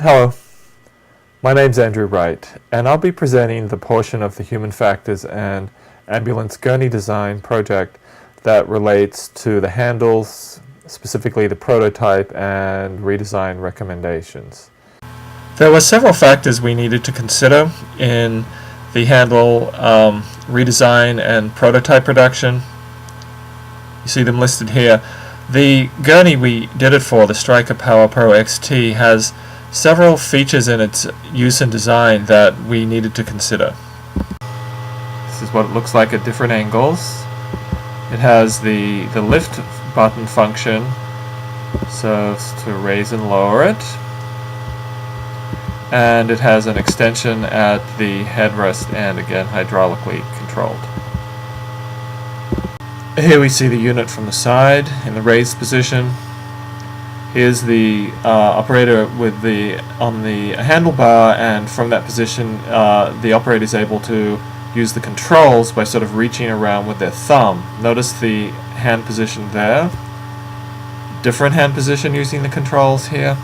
Hello, my name's Andrew Wright, and I'll be presenting the portion of the Human Factors and Ambulance Gurney Design project that relates to the handles, specifically the prototype and redesign recommendations. There were several factors we needed to consider in the handle redesign and prototype production. You see them listed here. The gurney we did it for, the Striker Power Pro XT, has several features in its use and design that we needed to consider. This is what it looks like at different angles. It has the lift button function, so it's to raise and lower it. And it has an extension at the headrest and again hydraulically controlled. Here we see the unit from the side in the raised position. Here's the operator with on the handlebar, and from that position the operator is able to use the controls by sort of reaching around with their thumb. Notice the hand position there. Different hand position using the controls here.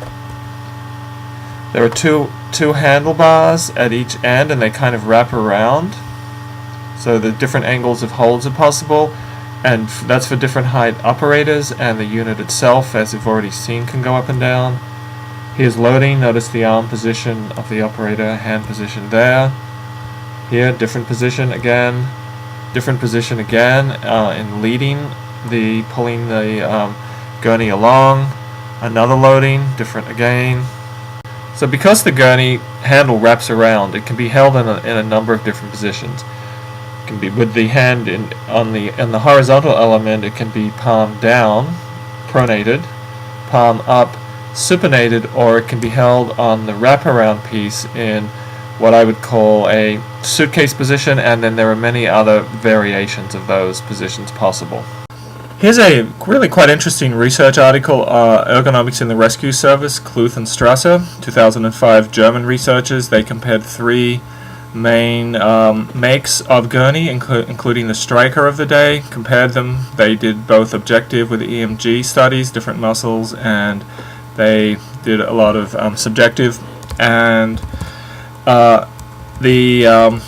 There are two handlebars at each end, and they kind of wrap around, so the different angles of holds are possible. And that's for different height operators, and the unit itself, as you've already seen, can go up and down. Here's loading. Notice the arm position of the operator, hand position there. Here, different position again, in leading pulling the gurney along. Another loading, different again. So because the gurney handle wraps around, it can be held in a number of different positions. Can be with the hand on the horizontal element. It can be palm down, pronated, palm up, supinated, or it can be held on the wraparound piece in what I would call a suitcase position, and then there are many other variations of those positions possible. Here's a really quite interesting research article, Ergonomics in the Rescue Service, Kluth and Strasser, 2005 German researchers. They compared three main makes of gurney, including the Striker of the day, compared them. They did both objective with EMG studies, different muscles, and they did a lot of subjective, and a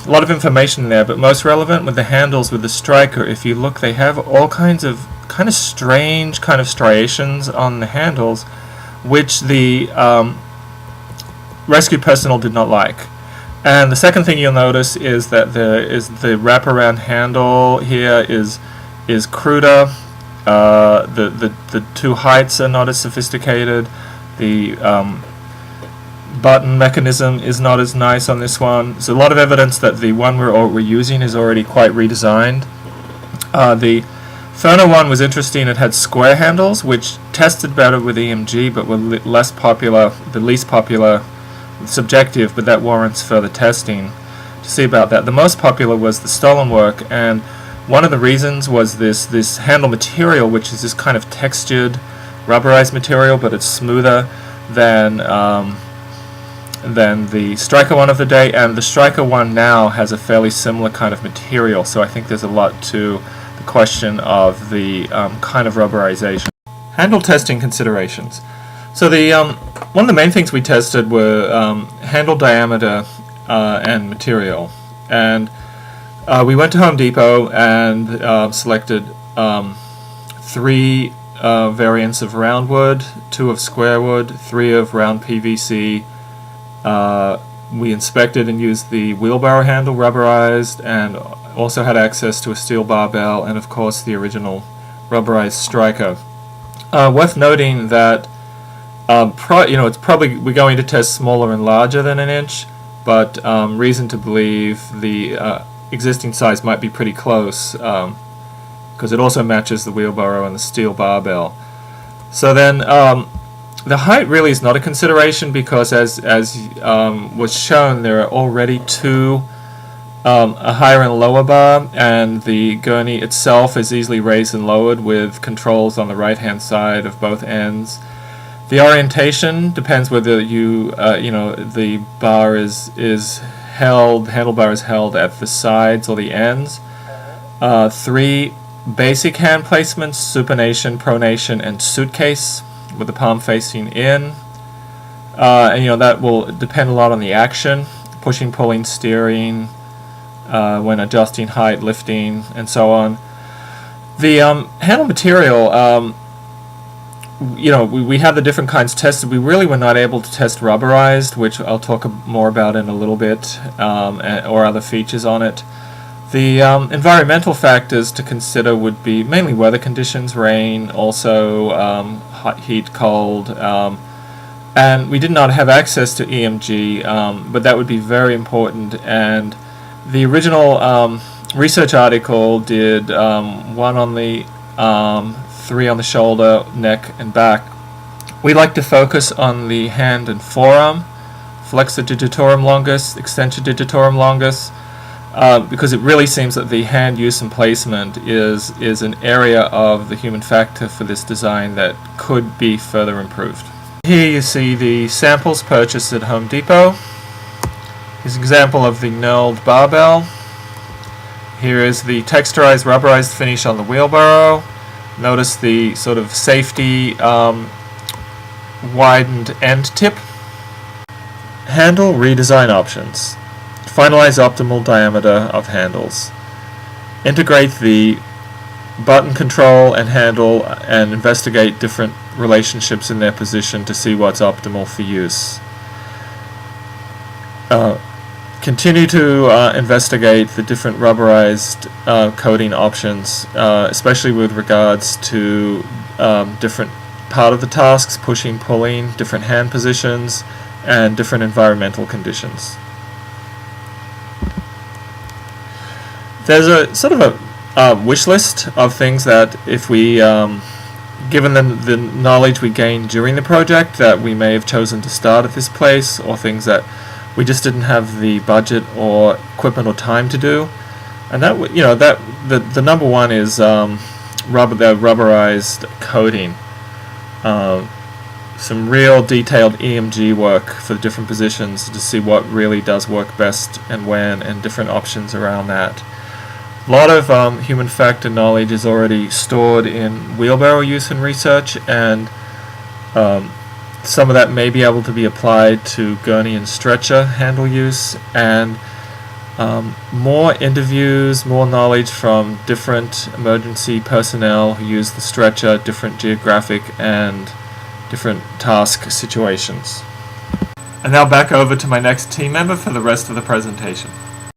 lot of information there, but most relevant with the handles with the Striker. If you look, they have all kinds of kind of strange kind of striations on the handles, which the rescue personnel did not like. And the second thing you'll notice is that the wraparound handle here is cruder. The two heights are not as sophisticated. The button mechanism is not as nice on this one. There's a lot of evidence that the one we're using is already quite redesigned. The Ferner one was interesting. It had square handles, which tested better with EMG, but were less popular, the least popular subjective, but that warrants further testing to see about that. The most popular was the stolen work, and one of the reasons was this handle material, which is this kind of textured rubberized material, but it's smoother than the Striker one of the day, and the Striker one now has a fairly similar kind of material, so I think there's a lot to the question of the kind of rubberization. Handle testing considerations. So one of the main things we tested were handle diameter and material, and we went to Home Depot and selected three variants of round wood, 2 of square wood, 3 of round PVC. We inspected and used the wheelbarrow handle, rubberized, and also had access to a steel barbell, and of course the original rubberized Striker. Worth noting that it's probably we're going to test smaller and larger than an inch, but reason to believe the existing size might be pretty close, because it also matches the wheelbarrow and the steel barbell. So then the height really is not a consideration, because as was shown, there are already two, a higher and lower bar, and the gurney itself is easily raised and lowered with controls on the right hand side of both ends. The orientation depends whether the bar is held, handlebar is held at the sides or the ends. 3 basic hand placements: supination, pronation, and suitcase, with the palm facing in. and that will depend a lot on the action, pushing, pulling, steering, when adjusting height, lifting, and so on. The handle material, we have the different kinds tested. We really were not able to test rubberized, which I'll talk more about in a little bit, or other features on it. The environmental factors to consider would be mainly weather conditions, rain, also hot, heat, cold, and we did not have access to EMG, but that would be very important. And the original research article did one on the 3 on the shoulder, neck, and back. We like to focus on the hand and forearm, flexor digitorum longus, extensor digitorum longus, because it really seems that the hand use and placement is an area of the human factor for this design that could be further improved. Here you see the samples purchased at Home Depot. Here's an example of the knurled barbell. Here is the texturized rubberized finish on the wheelbarrow. Notice the sort of safety widened end tip. Handle redesign options. Finalize optimal diameter of handles. Integrate the button control and handle and investigate different relationships in their position to see what's optimal for use. Continue to investigate the different rubberized coating options, especially with regards to different part of the tasks, pushing, pulling, different hand positions, and different environmental conditions. There's a sort of a wish list of things that if we, given the knowledge we gained during the project, that we may have chosen to start at this place, or things that we just didn't have the budget or equipment or time to do. And that, the number one is the rubberized coating. Some real detailed EMG work for the different positions to see what really does work best and when, and different options around that. A lot of human factor knowledge is already stored in wheelbarrow use and research, and some of that may be able to be applied to gurney and stretcher handle use, and more interviews, more knowledge from different emergency personnel who use the stretcher, different geographic and different task situations. And now back over to my next team member for the rest of the presentation.